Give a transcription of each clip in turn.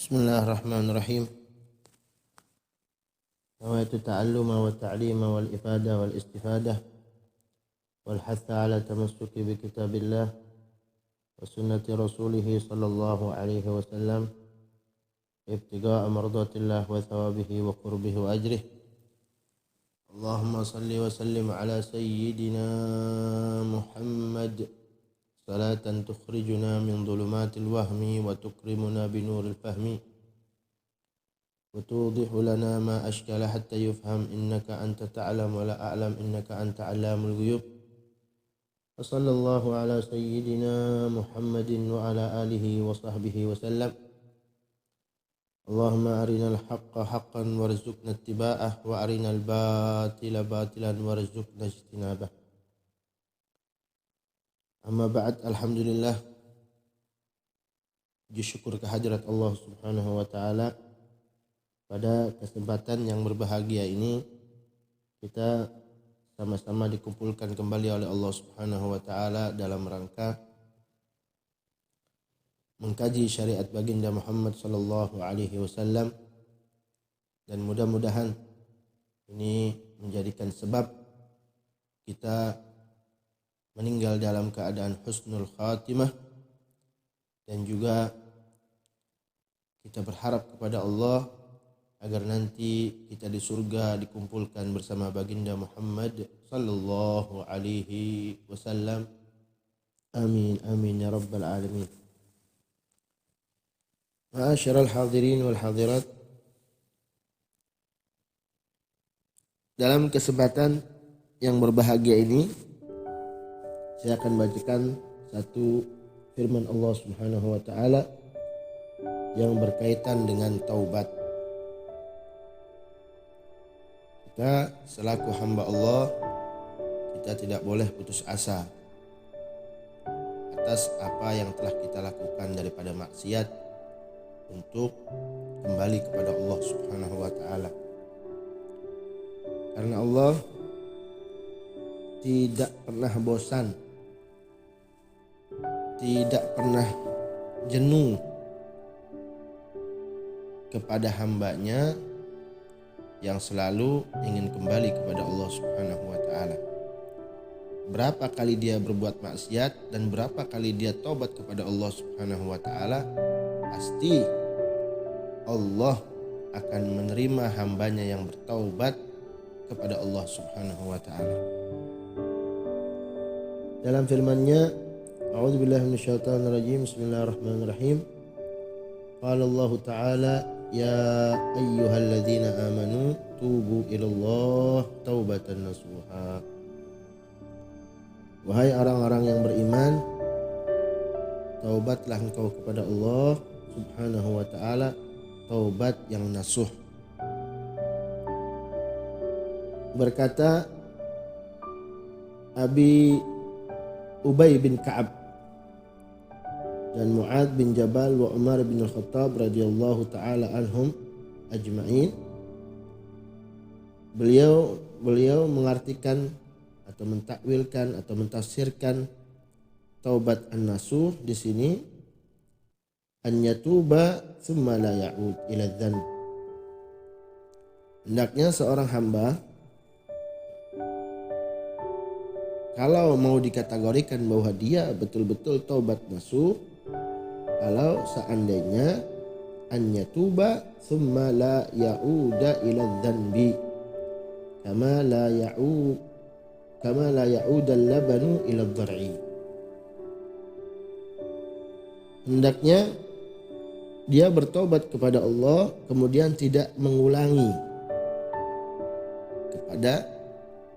Bismillahirrahmanirrahim. Nawaitu ta'alluma wa ta'lima wal ifada wal istifadah wal hatha ala tamassuki bi kitabillah wa sunnati rasulih sallallahu alaihi wasallam ibtiga'a mardatillah wa thawabihi wa qurbihi wa ajrih. Allahumma salli wa sallim ala sayyidina Muhammad salatan tukhrijuna min dhulumatil wahmi wa tukrimuna binuril fahmi وتوضح لنا ما أشكال حتى يفهم إنك أنت تعلم ولا أعلم إنك أنت علام الغيوب وصلى الله على سيدنا محمد وعلى آله وصحبه وسلم اللهم أرنا الحق حقا وارزقنا اتباعه وأرنا الباطل باطلا وارزقنا اجتنابه أما بعد Alhamdulillah, puji syukur kehadirat Allah Subhanahu wa Ta'ala. Pada kesempatan yang berbahagia ini kita sama-sama dikumpulkan kembali oleh Allah Subhanahu wa Ta'ala dalam rangka mengkaji syariat baginda Muhammad sallallahu alaihi wasallam, dan mudah-mudahan ini menjadikan sebab kita meninggal dalam keadaan husnul khatimah, dan juga kita berharap kepada Allah agar nanti kita di surga dikumpulkan bersama baginda Muhammad sallallahu alaihi wasallam. Amin amin ya rabbal alamin. Ma'asyiral hadirin wal hadirat, dalam kesempatan yang berbahagia ini saya akan bacakan satu firman Allah Subhanahu wa Ta'ala yang berkaitan dengan taubat. Kita selaku hamba Allah, kita tidak boleh putus asa atas apa yang telah kita lakukan daripada maksiat untuk kembali kepada Allah Subhanahu wa Ta'ala. Karena Allah tidak pernah bosan, tidak pernah jenuh kepada hambanya yang selalu ingin kembali kepada Allah Subhanahu wa Ta'ala. Berapa kali dia berbuat maksiat dan berapa kali dia taubat kepada Allah Subhanahu wa Ta'ala, pasti Allah akan menerima hambanya yang bertaubat kepada Allah Subhanahu wa Ta'ala. Dalam firman-Nya, A'udzubillahi minasyaitonirrajim, Bismillahirrahmanirrahim. Qala Allah Ta'ala, Ya ayyuhalladzina amanu tubu ilallah taubatan nasuha. Wahai orang-orang yang beriman, taubatlah engkau kepada Allah Subhanahu wa Ta'ala, taubat yang nasuh. Berkata Abi Ubay bin Ka'ab dan Mu'ad bin Jabal wa Umar bin Al-Khattab radhiyallahu ta'ala anhum ajma'in. Beliau mengartikan atau mentakwilkan atau mentafsirkan taubat an-nasuh di sini, an yatuba thumma la ya'ud ila dzanb. Hendaknya seorang hamba kalau mau dikategorikan bahwa dia betul-betul taubat nasuh, kalau seandainya an yatuba thumma la ya'uda ila dzanbi kama la ya'uda al-labanu ila ad-dhar'i. Hendaknya dia bertobat kepada Allah kemudian tidak mengulangi kepada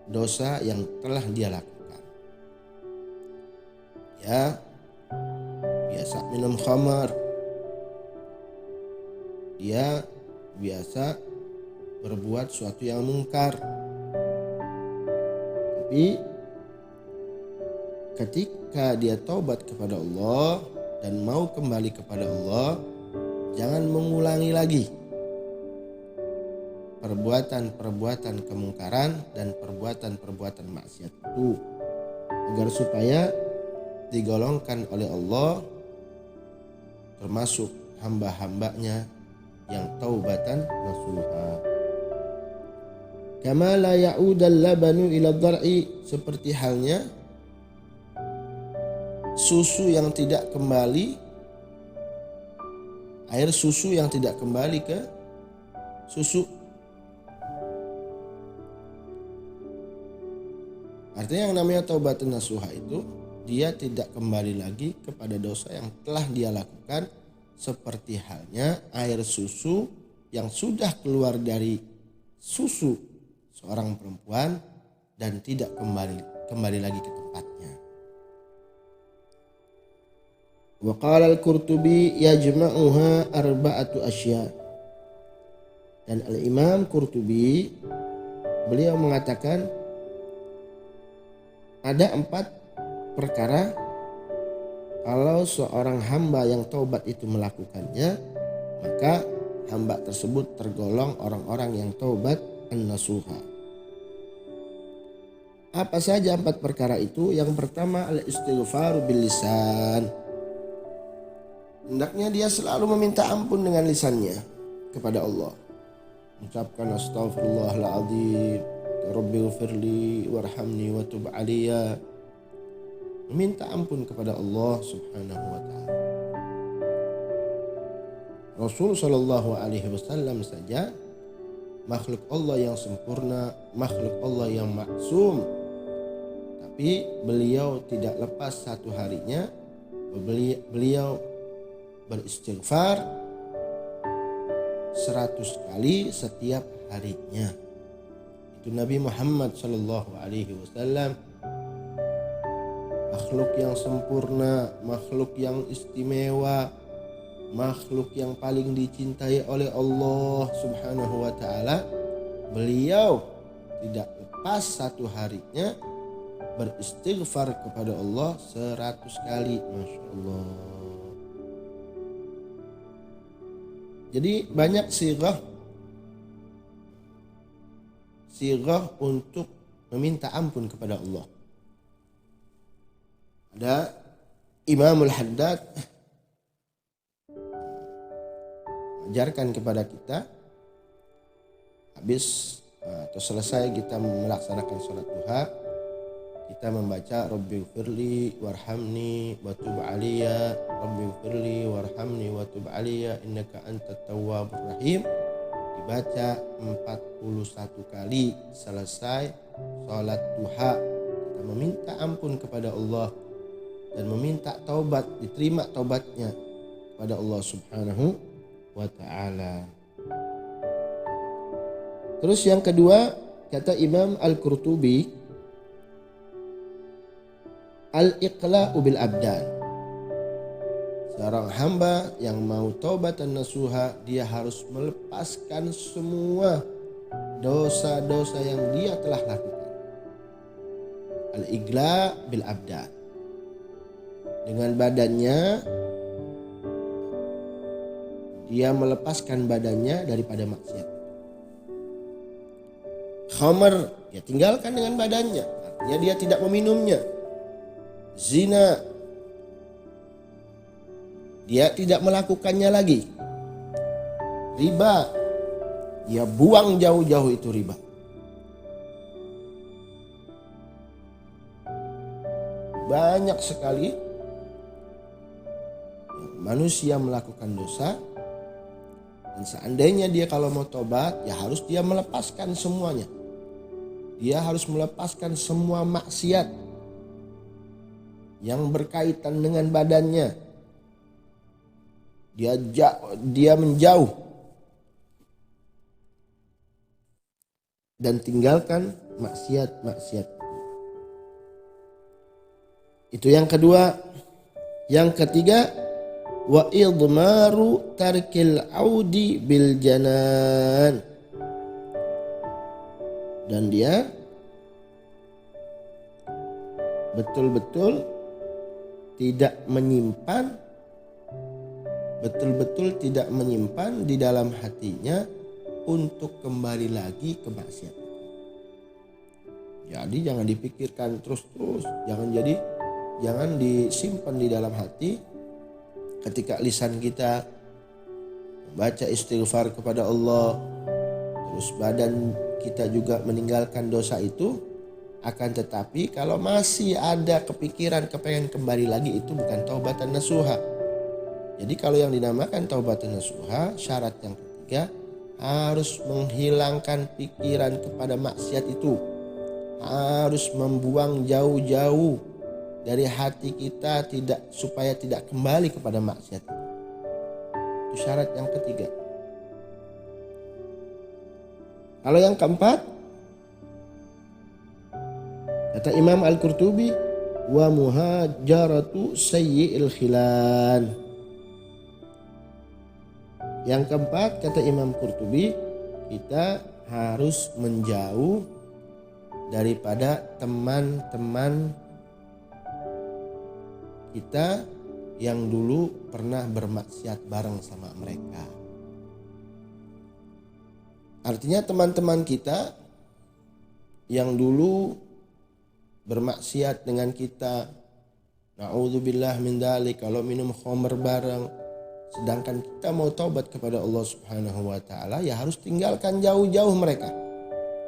dosa yang telah dia lakukan. Ya, biasa minum khamar, dia biasa berbuat suatu yang mungkar, tapi ketika dia taubat kepada Allah dan mau kembali kepada Allah, jangan mengulangi lagi perbuatan-perbuatan kemungkaran dan perbuatan-perbuatan maksiat itu, agar supaya digolongkan oleh Allah termasuk hamba-hambanya yang taubatan nasuha. Kama la ya'udal labanu ila dhar'i, seperti halnya susu yang tidak kembali, air susu yang tidak kembali ke susu. Artinya yang namanya taubatan nasuha itu dia tidak kembali lagi kepada dosa yang telah dia lakukan, seperti halnya air susu yang sudah keluar dari susu seorang perempuan dan tidak kembali lagi ke tempatnya. Wa qala al-Qurtubi yajma'uha arba'atu asya. Dan Al-Imam Qurtubi beliau mengatakan ada 4 perkara kalau seorang hamba yang taubat itu melakukannya, maka hamba tersebut tergolong orang-orang yang taubat an-nasuha. Apa saja 4 perkara itu? Yang pertama, al-istighfaru bil lisan. Hendaknya dia selalu meminta ampun dengan lisannya kepada Allah. Mengucapkan astaghfirullahaladzim, Rabbighfirli warhamni wa tub alayya. Meminta ampun kepada Allah Subhanahu wa taala. Rasul sallallahu alaihi wasallam saja makhluk Allah yang sempurna, makhluk Allah yang maksum, tapi beliau tidak lepas satu harinya beliau beristighfar 100 kali setiap harinya. Itu Nabi Muhammad sallallahu alaihi wasallam, makhluk yang sempurna, makhluk yang istimewa, makhluk yang paling dicintai oleh Allah Subhanahu wa taala. Beliau tidak lepas satu harinya beristighfar kepada Allah 100 kali. Masya Allah. Jadi banyak sirah untuk meminta ampun kepada Allah. Ada Imamul Haddad ajarkan kepada kita habis atau selesai kita melaksanakan sholat duha, kita membaca Rabbighfirli warhamni wa tub alayya, Rabbighfirli warhamni wa tub alayya innaka antat tawwabur rahim. Dibaca 41 kali selesai sholat duha. Kita meminta ampun kepada Allah dan meminta taubat, diterima taubatnya kepada Allah Subhanahu wa ta'ala. Terus yang kedua, kata Imam Al-Qurtubi, al-iqla'u bil abdan. Seorang hamba yang mau taubatan nasuha, dia harus melepaskan semua dosa-dosa yang dia telah lakukan. Al-iqla' bil abdan. Dengan badannya, dia melepaskan badannya daripada maksiat. Khamar, dia tinggalkan dengan badannya, artinya dia tidak meminumnya. Zina, dia tidak melakukannya lagi. Riba, dia buang jauh-jauh itu riba. Banyak sekali manusia melakukan dosa, dan seandainya dia kalau mau tobat, ya harus dia melepaskan semuanya. Dia harus melepaskan semua maksiat yang berkaitan dengan badannya. Dia menjauh dan tinggalkan maksiat-maksiat. Itu yang kedua. Yang ketiga, wa idmaru tarkil audi bil janan. Dan dia betul-betul tidak menyimpan, betul-betul tidak menyimpan di dalam hatinya untuk kembali lagi ke maksiat. Jadi jangan dipikirkan terus-terus, jangan disimpan di dalam hati. Ketika lisan kita baca istighfar kepada Allah, terus badan kita juga meninggalkan dosa itu, akan tetapi kalau masih ada kepikiran kepengen kembali lagi, itu bukan taubatan nasuha. Jadi kalau yang dinamakan taubatan nasuha, syarat yang ketiga harus menghilangkan pikiran kepada maksiat itu, harus membuang jauh-jauh dari hati kita supaya tidak kembali kepada maksiat. Itu syarat yang ketiga. Kalau yang keempat, kata Imam Al-Qurtubi, wa muhajaratu sayyi'il khilan. Yang keempat, kata Imam Qurtubi, kita harus menjauh daripada teman-teman kita yang dulu pernah bermaksiat bareng sama mereka. Artinya teman-teman kita yang dulu bermaksiat dengan kita, na'udzubillah min dzalik, kalau minum khamr bareng, sedangkan kita mau taubat kepada Allah Subhanahu wa taala, ya harus tinggalkan jauh-jauh mereka.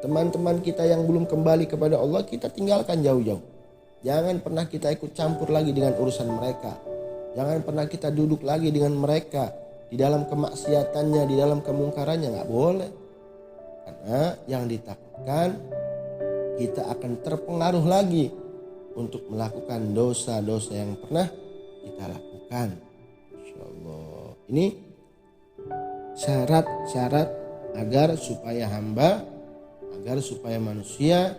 Teman-teman kita yang belum kembali kepada Allah, kita tinggalkan jauh-jauh. Jangan pernah kita ikut campur lagi dengan urusan mereka. Jangan pernah kita duduk lagi dengan mereka di dalam kemaksiatannya, di dalam kemungkarannya, nggak boleh. Karena yang ditakutkan kita akan terpengaruh lagi untuk melakukan dosa-dosa yang pernah kita lakukan. Insya Allah. Ini syarat-syarat agar supaya manusia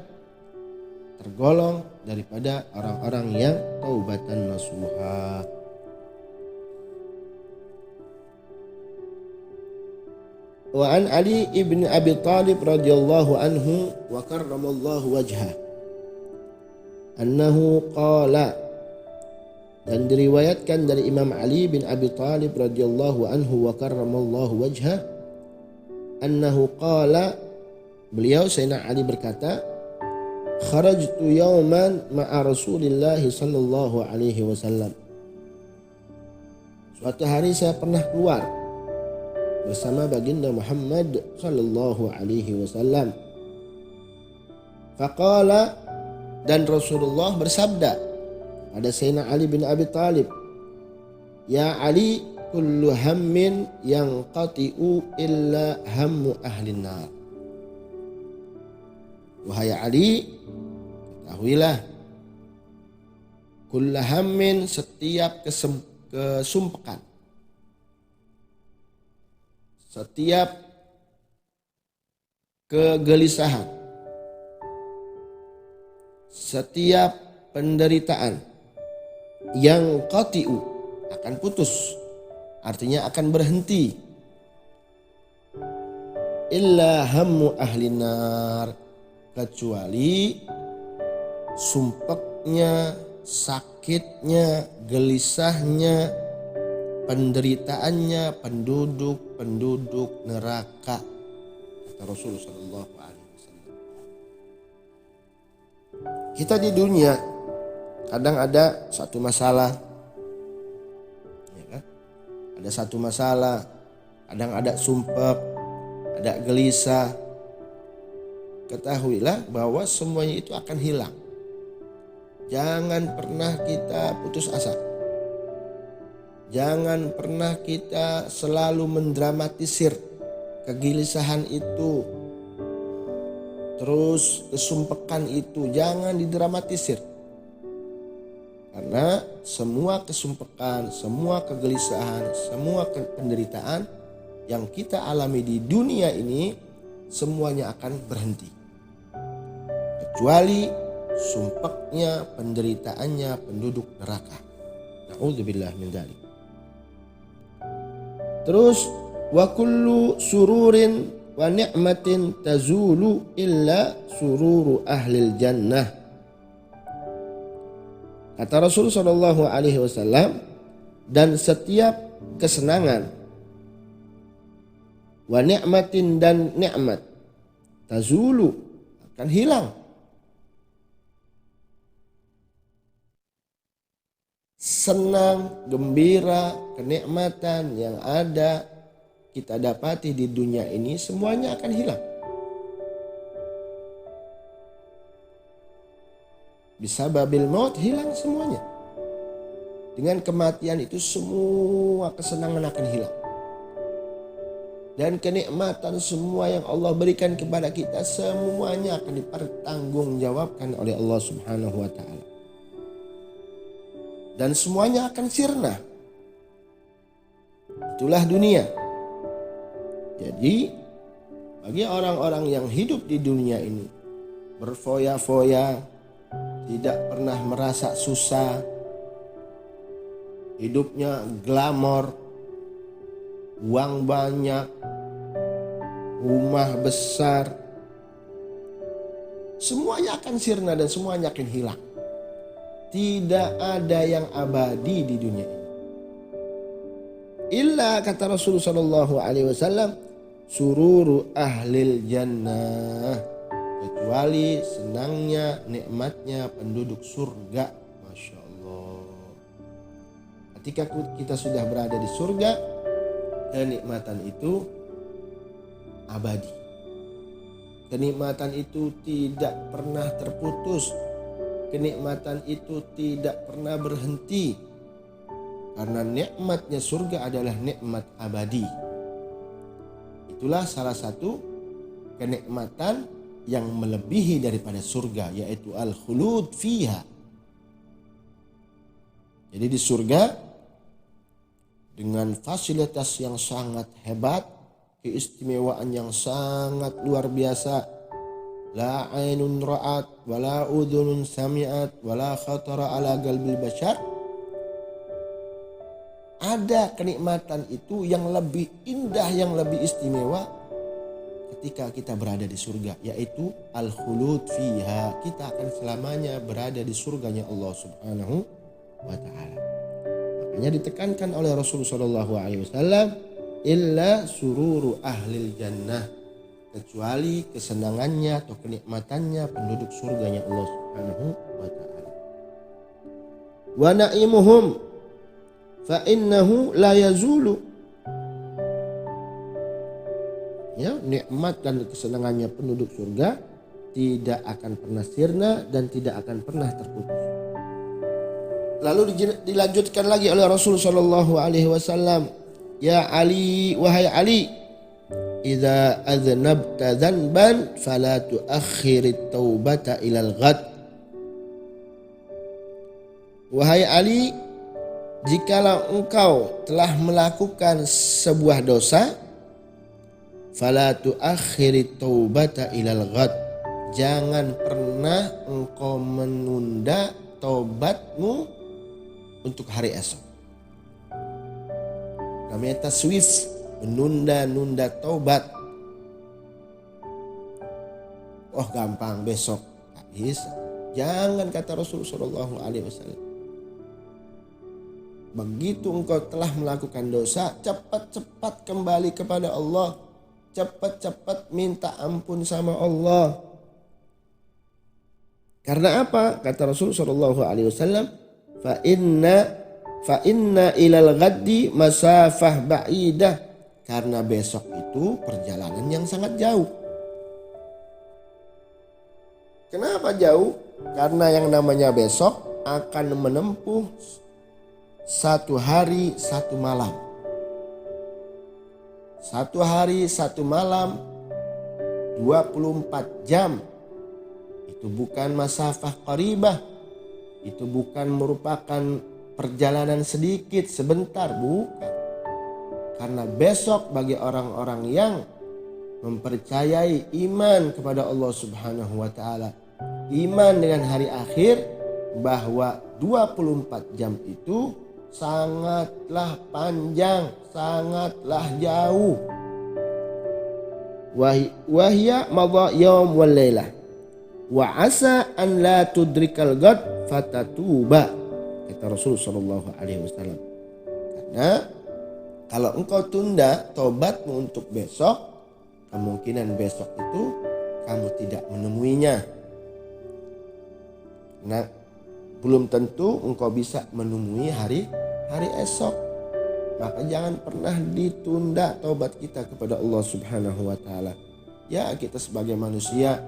tergolong daripada orang-orang yang taubatan nasuha. Wa an Ali ibn Abi Thalib radhiyallahu anhu wa karramallahu wajhah annahu qala, dan diriwayatkan dari Imam Ali bin Abi Thalib radhiyallahu anhu wa karramallahu wajhah annahu qala, beliau Sayyidina Ali berkata, kharajtu yawman ma'a Rasulillah sallallahu alaihi wasallam. Suatu hari saya pernah keluar bersama baginda Muhammad sallallahu alaihi wasallam. Faqala, dan Rasulullah bersabda pada Sayyidina Ali bin Abi Thalib, ya Ali, kullu hammin yanqati'u illa hammu ahlin nar. Wahai Ali, ketahuilah, kullu hammin, setiap kesumpekan, setiap kegelisahan, setiap penderitaan, yang qati'u, akan putus, artinya akan berhenti, illa hammu ahli nar, kecuali sumpeknya, sakitnya, gelisahnya, penderitaannya penduduk neraka, kata Rasulullah sallallahu alaihi wasallam. Kita di dunia kadang ada satu masalah, ya kan? Ada satu masalah, kadang ada sumpek, ada gelisah. Ketahuilah bahwa semuanya itu akan hilang. Jangan pernah kita putus asa. Jangan pernah kita selalu mendramatisir kegelisahan itu, terus kesumpekan itu, jangan didramatisir. Karena semua kesumpekan, semua kegelisahan, semua penderitaan yang kita alami di dunia ini, semuanya akan berhenti. Kecuali sumpeknya, penderitaannya penduduk neraka. Na'udzubillah min dzalik. Terus wa kullu sururin wa ni'matin tazulu illa sururu ahlil jannah. Kata Rasul sallallahu alaihi wasallam, dan setiap kesenangan, wa ni'matin, dan nikmat, tazulu, akan hilang. Senang, gembira, kenikmatan yang ada kita dapati di dunia ini semuanya akan hilang. Bisa babil maut, hilang semuanya. Dengan kematian itu semua kesenangan akan hilang. Dan kenikmatan semua yang Allah berikan kepada kita semuanya akan dipertanggungjawabkan oleh Allah Subhanahu wa taala. Dan semuanya akan sirna. Itulah dunia. Jadi bagi orang-orang yang hidup di dunia ini berfoya-foya, tidak pernah merasa susah, hidupnya glamor, uang banyak, rumah besar, semuanya akan sirna dan semuanya akan hilang. Tidak ada yang abadi di dunia ini. Illa, kata Rasulullah SAW, sururu ahlil jannah, kecuali senangnya, nikmatnya penduduk surga. Masya Allah. Ketika kita sudah berada di surga, kenikmatan itu abadi. Kenikmatan itu tidak pernah terputus. Kenikmatan itu tidak pernah berhenti. Karena nikmatnya surga adalah nikmat abadi. Itulah salah satu kenikmatan yang melebihi daripada surga, yaitu al-khulud fiha. Jadi di surga dengan fasilitas yang sangat hebat, keistimewaan yang sangat luar biasa. La ainun ra'at, wala udhunun sami'at, wala khatara ala qalbil bashar. Ada kenikmatan itu yang lebih indah, yang lebih istimewa ketika kita berada di surga, yaitu al-khulud fiha. Kita akan selamanya berada di surganya Allah Subhanahu wa taala. Makanya ditekankan oleh Rasulullah SAW, illa sururu ahlil jannah, kecuali kesenangannya atau kenikmatannya penduduk surganya Allah Subhanahu wa taala. Wa na'imuhum fa innahu la yazulu. Ya, nikmat dan kesenangannya penduduk surga tidak akan pernah sirna dan tidak akan pernah terputus. Lalu dilanjutkan lagi oleh Rasul sallallahu alaihi wasallam, ya Ali, wahai Ali, idza aznabta dzanban fala tuakhirit taubata ilal ghad. Wahai Ali, jikalau engkau telah melakukan sebuah dosa, fala tuakhirit taubata ilal ghad, jangan pernah engkau menunda taubatmu untuk hari esok. Namanya taswif, menunda-nunda taubat. Oh gampang, besok. Tak bisa. Jangan, kata Rasulullah SAW. Begitu engkau telah melakukan dosa, cepat-cepat kembali kepada Allah. Cepat-cepat minta ampun sama Allah. Karena apa? Kata Rasulullah SAW, fa inna ilal ghaddi masafah ba'idah. Karena besok itu perjalanan yang sangat jauh. Kenapa jauh? Karena yang namanya besok akan menempuh 1 hari 1 malam. 1 hari 1 malam 24 jam. Itu bukan masafah qaribah. Itu bukan merupakan perjalanan sedikit, sebentar, bukan. Karena besok bagi orang-orang yang mempercayai iman kepada Allah Subhanahu wa taala, iman dengan hari akhir, bahwa 24 jam itu sangatlah panjang, sangatlah jauh. Wahya madha yaum wal lailah wa asa an la tudrikal ghad fatatuba, kata Rasul sallallahu alaihi wasallam. Karena kalau engkau tunda tobatmu untuk besok, kemungkinan besok itu kamu tidak menemuinya. Nah, belum tentu engkau bisa menemui hari esok. Maka jangan pernah ditunda taubat kita kepada Allah Subhanahu wa taala. Ya, kita sebagai manusia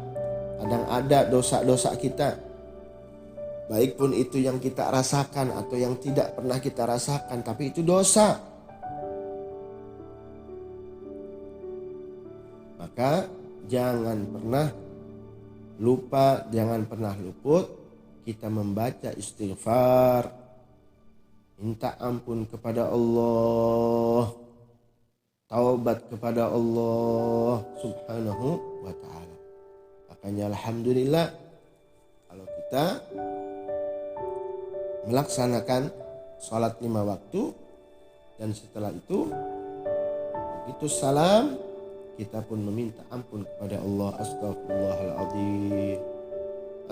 kadang ada dosa-dosa kita. Baik pun itu yang kita rasakan atau yang tidak pernah kita rasakan, tapi itu dosa. Maka jangan pernah lupa, jangan pernah luput kita membaca istighfar, minta ampun kepada Allah, taubat kepada Allah Subhanahu wa ta'ala. Makanya alhamdulillah kalau kita melaksanakan sholat 5 waktu dan setelah itu begitu salam kita pun meminta ampun kepada Allah. Astaghfirullahaladzim,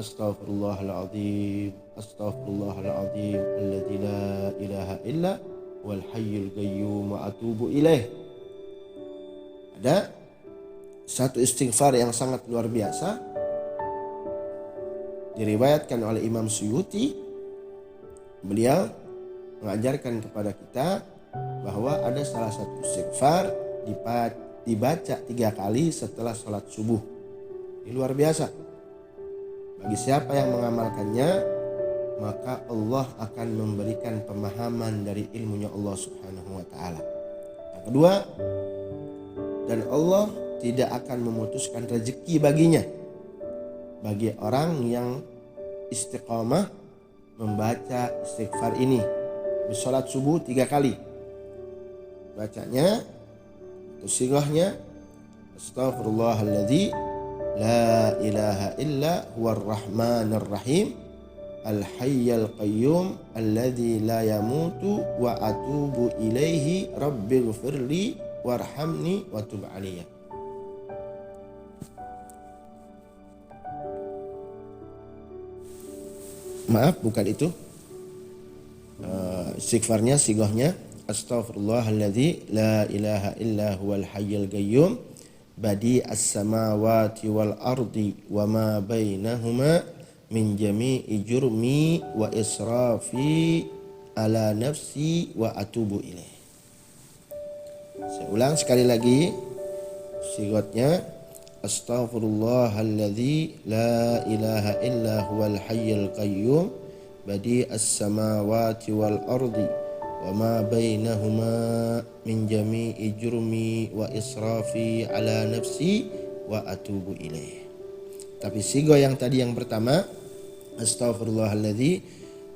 astaghfirullahaladzim, astaghfirullahaladzim, alladzi la ilaha illa wal hayyul qayyum wa atubu ilaih. Ada satu istighfar yang sangat luar biasa diriwayatkan oleh Imam Suyuti. Beliau mengajarkan kepada kita bahwa ada salah satu istighfar dibaca 3 kali setelah sholat subuh. Ini luar biasa. Bagi siapa yang mengamalkannya, maka Allah akan memberikan pemahaman dari ilmunya Allah Subhanahu wa ta'ala. Yang kedua, dan Allah tidak akan memutuskan rezeki baginya. Bagi orang yang istiqamah membaca istighfar ini. Di sholat subuh 3 kali. Bacanya itu sigahnya astaghfirullahalladzi la ilaha illa huwar rahmanir rahim al hayyal qayyum alladzi la yamutu wa atubu ilaihi rabbighfirli warhamni wa tub alayya. Maaf, bukan itu. Istighfarnya sigahnya astaghfirullahalladzi la ilaha illa huwal hayyul qayyum badi as-samawati wal ardi wa ma bainahuma min jami'i jurmi wa israfi ala nafsi wa atubu ilaih. Saya ulang sekali lagi sigotnya astaghfirullahalladzi la ilaha illa huwal hayyul qayyum badi as-samawati wal ardi wa ma bainahuma min jami'i jurmi wa israfi ala nafsi wa atubu ilaih. Tapi sigo yang tadi yang pertama astaghfirullahalladzi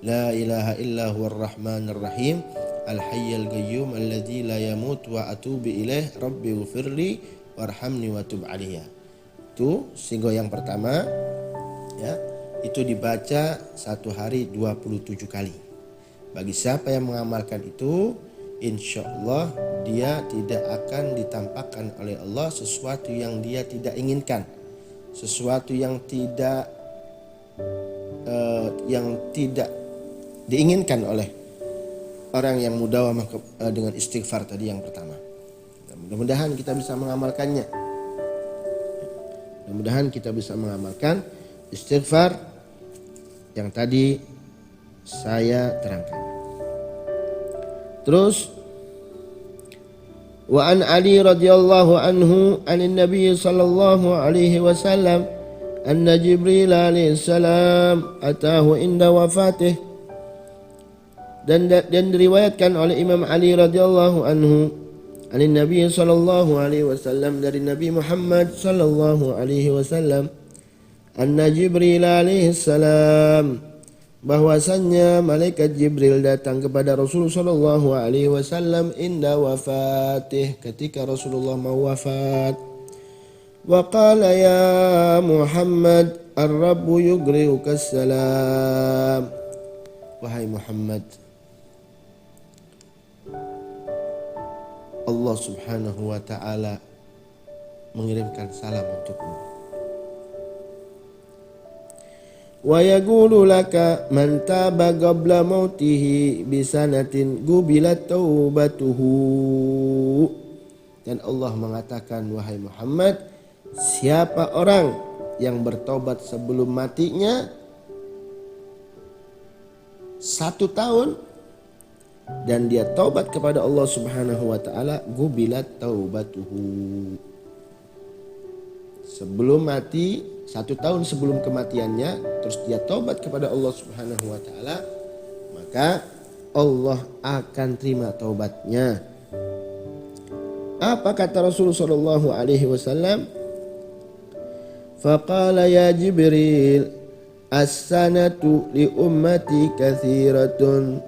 la ilaha illa huwar rahmanir rahim al hayyul qayyum alladzi la yamut wa atubu ilaih rabbighfirli warhamni wa tub alayya. Itu sigo yang pertama ya. Itu dibaca satu hari 27 kali. Bagi siapa yang mengamalkan itu, insya Allah dia tidak akan ditampakkan oleh Allah sesuatu yang dia tidak inginkan, sesuatu yang tidak diinginkan oleh orang yang mudawamah dengan istighfar tadi yang pertama. Mudah-mudahan kita bisa mengamalkannya. Mudah-mudahan kita bisa mengamalkan istighfar yang tadi saya terangkan. Terus wa an Ali radhiyallahu anhu anin Nabi sallallahu alaihi wasallam anna Jibril alaihi salam atahu inda wafatih. Dan diriwayatkan oleh Imam Ali radhiyallahu anhu anin Nabi sallallahu alaihi wasallam dari Nabi Muhammad sallallahu alaihi wasallam anna Jibril alaihi salam bahwasannya malaikat Jibril datang kepada Rasulullah sallallahu alaihi wasallam inda wafatih, ketika Rasulullah mau wafat. Wa qala ya Muhammad ar-rabbu yugri'uka salam. Wahai Muhammad, Allah subhanahu wa ta'ala mengirimkan salam untukmu. Wa yaqulu laka man taba qabla mautihi bisanatin gubilat taubatuhu. Dan Allah mengatakan, wahai Muhammad, siapa orang yang bertobat sebelum matinya 1 tahun, dan dia taubat kepada Allah Subhanahu wa taala, gubilat taubatuhu. Sebelum mati, 1 tahun sebelum kematiannya, terus dia taubat kepada Allah Subhanahu wa taala, maka Allah akan terima taubatnya. Apa kata Rasulullah sallallahu alaihi wasallam? Faqala ya Jibril, as-sanatu li ummati katsiratun.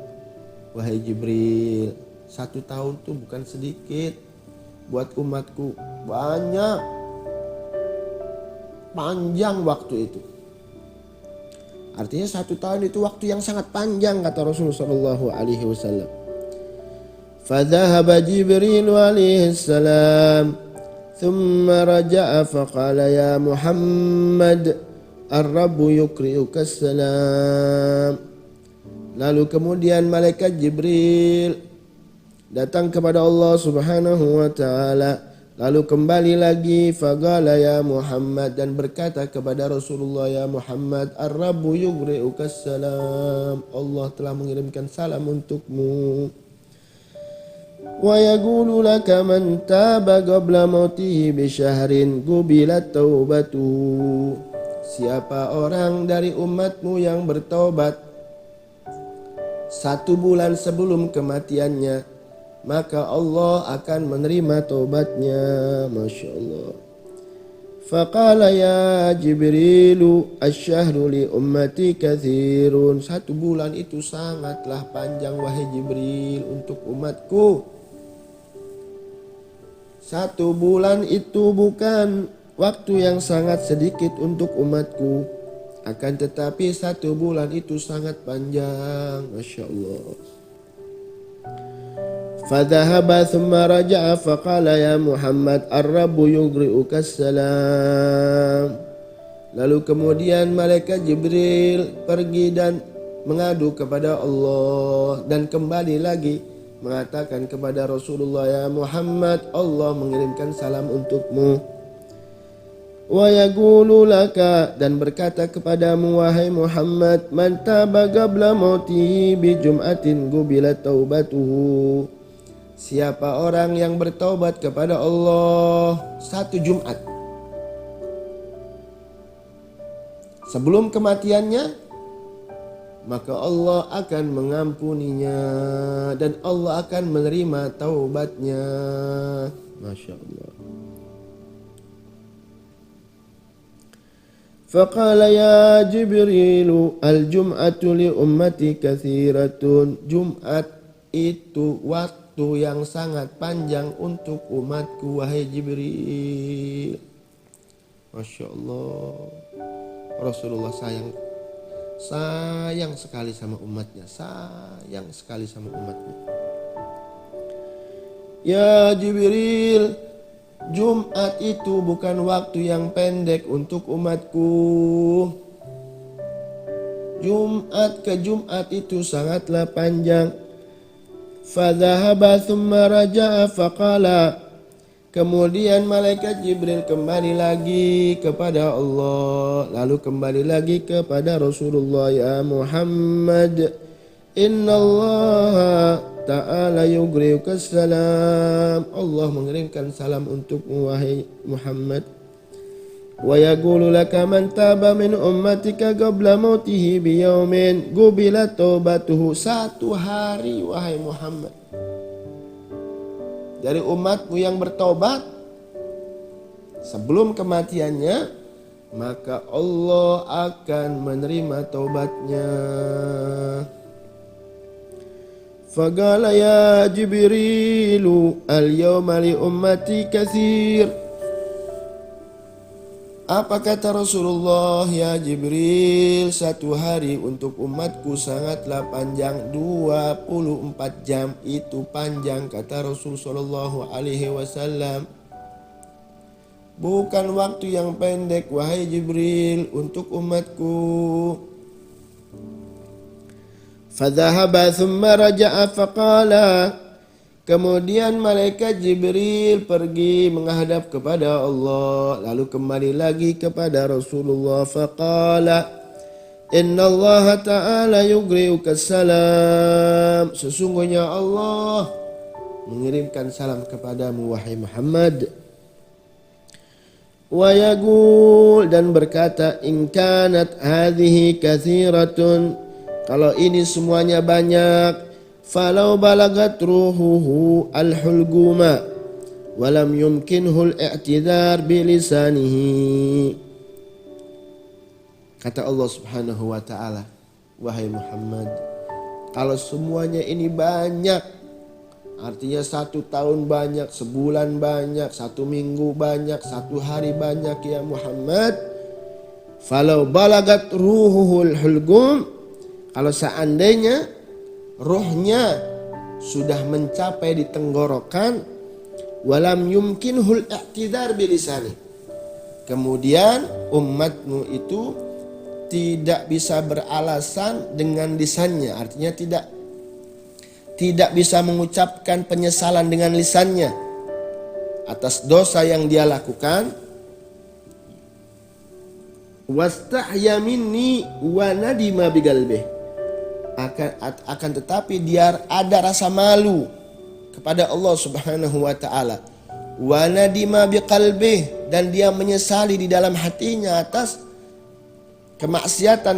Wahai Jibril, 1 tahun itu bukan sedikit buat umatku, banyak, panjang waktu itu. Artinya 1 tahun itu waktu yang sangat panjang, kata Rasulullah sallallahu alaihi wasallam. Fadhahaba Jibril alaihi salam, thumma raja'a faqala ya Muhammad, ar-Rabbu yukri'uka salam. Lalu kemudian malaikat Jibril datang kepada Allah Subhanahu wa taala, lalu kembali lagi faqala ya Muhammad, dan berkata kepada Rasulullah, ya Muhammad, ar-Rabbu yukri'uka salam, Allah telah mengirimkan salam untukmu. Wa yaqulu laka man taba qabla mautihi bi syahrin gubilat taubatuhu. Siapa orang dari umatmu yang bertaubat 1 bulan sebelum kematiannya, maka Allah akan menerima taubatnya. Masya Allah. Faqala ya Jibrilu asyahru li ummati kathirun. 1 bulan itu sangatlah panjang wahai Jibril untuk umatku. 1 bulan itu bukan waktu yang sangat sedikit untuk umatku. Akan tetapi 1 bulan itu sangat panjang. Masya Allah. Fadhahaba thumma raja'a faqala ya Muhammad, ar-Rabbu yugri'uka salam. Lalu kemudian malaikat Jibril pergi dan mengadu kepada Allah, dan kembali lagi mengatakan kepada Rasulullah, ya Muhammad, Allah mengirimkan salam untukmu. Wa yaqulu laka, dan berkata kepadamu wahai Muhammad, man taba qabla mautihi bi jum'atin gubilat taubatuhu. Siapa orang yang bertaubat kepada Allah 1 Jumat sebelum kematiannya, maka Allah akan mengampuninya dan Allah akan menerima taubatnya. Masya Allah. Faqala ya Jibrilu al-jum'atu li ummati kathiratun. Jumat itu waktu yang sangat panjang untuk umatku wahai Jibril. Masya Allah. Rasulullah sayang sekali sama umatnya, sayang sekali sama umatnya. Ya Jibril, Jumat itu bukan waktu yang pendek untuk umatku. Jumat ke Jumat itu sangatlah panjang. Fadhahaba thumma raja'a faqala. Kemudian malaikat Jibril kembali lagi kepada Allah, lalu kembali lagi kepada Rasulullah, ya Muhammad, innallaha ta'ala yugri'uka salam. Allah mengirimkan salam untukmu wahai Muhammad. Wa yaqulu laka man taba min ummatika qabla mautihi bi yaumin gubilat taubatuhu. 1 hari wahai Muhammad dari umatmu yang bertobat sebelum kematiannya, maka Allah akan menerima taubatnya. Faqala ya Jibrilu al-yawma li ummati katsir. Apa kata Rasulullah, ya Jibril, 1 hari untuk umatku sangatlah panjang. 24 jam itu panjang, kata Rasul sallallahu alaihi wasallam. Bukan waktu yang pendek wahai Jibril untuk umatku. Fadhahaba thumma raja'a faqala. Kemudian malaikat Jibril pergi menghadap kepada Allah, lalu kembali lagi kepada Rasulullah. Faqala Innallaha ta'ala yugri'uka salam. Sesungguhnya Allah mengirimkan salam kepadamu wahai Muhammad. Wa yaqul, dan berkata, in kanat hadhihi katsiratun, kalau ini semuanya banyak, falau balagat ruhuhu al-hulguma walam yumkinhu al-i'tidar bilisanihi. Kata Allah Subhanahu wa ta'ala, wahai Muhammad, kalau semuanya ini banyak, artinya 1 tahun banyak, sebulan banyak, 1 minggu banyak, 1 hari banyak ya Muhammad. Falau balagat ruhuhul hulgum, kalau seandainya rohnya sudah mencapai di tenggorokan, walam yumkinhul i'tidar bilisani, kemudian umatmu itu tidak bisa beralasan dengan lisannya, artinya tidak bisa mengucapkan penyesalan dengan lisannya atas dosa yang dia lakukan. Wastahya minni wa nadima biqalbih, akan tetapi dia ada rasa malu kepada Allah Subhanahu wa ta'ala. Wa nadima biqalbih, dan dia menyesali di dalam hatinya atas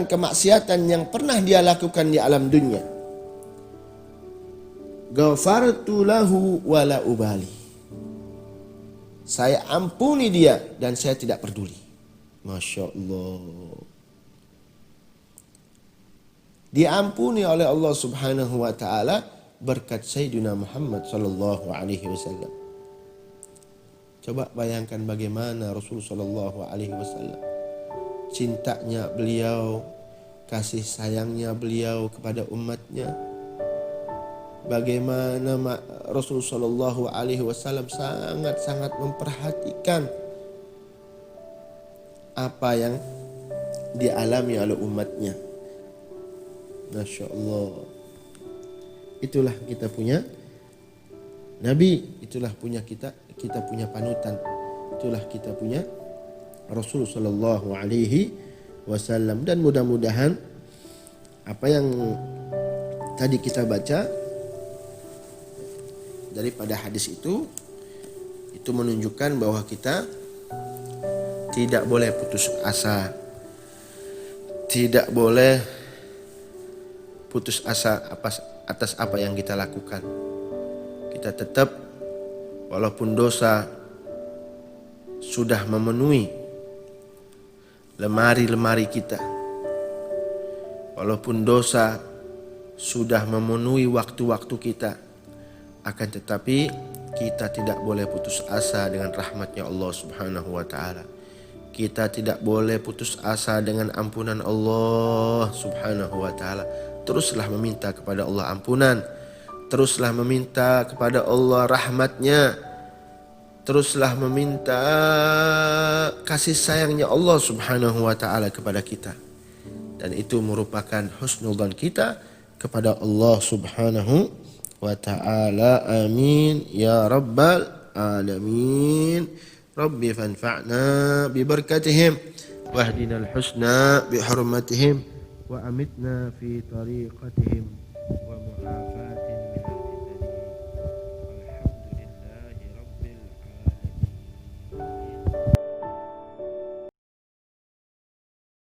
kemaksiatan yang pernah dia lakukan di alam dunia. Ghafartu lahu wala ubali, saya ampuni dia dan saya tidak peduli. Masya Allah, diampuni oleh Allah Subhanahu wa ta'ala berkat Sayyidina Muhammad sallallahu alaihi wasallam. Coba bayangkan bagaimana Rasul sallallahu alaihi wasallam, cintanya beliau, kasih sayangnya beliau kepada umatnya. Bagaimana Rasul sallallahu alaihi wasallam sangat-sangat memperhatikan apa yang dialami oleh umatnya. Masya Allah. Itulah kita punya Nabi, itulah punya kita punya panutan, itulah kita punya Rasul sallallahu alaihi wasallam. Dan mudah-mudahan apa yang tadi kita baca daripada hadis itu menunjukkan bahwa kita tidak boleh putus asa, tidak boleh putus asa atas apa yang kita lakukan. Kita tetap, walaupun dosa sudah memenuhi lemari-lemari kita, walaupun dosa sudah memenuhi waktu-waktu kita, akan tetapi kita tidak boleh putus asa dengan rahmatnya Allah Subhanahu wa ta'ala. Kita tidak boleh putus asa dengan ampunan Allah Subhanahu wa ta'ala. Teruslah meminta kepada Allah ampunan, teruslah meminta kepada Allah rahmatnya, teruslah meminta kasih sayangnya Allah Subhanahu wa ta'ala kepada kita. Dan itu merupakan husnudzan kita kepada Allah Subhanahu wa ta'ala. Amin ya rabbal alamin. Rabbi fanfa'na bibarakatihim wahdina al-husna bihurmatihim wa amitna fi tariqatihim wa mu'afah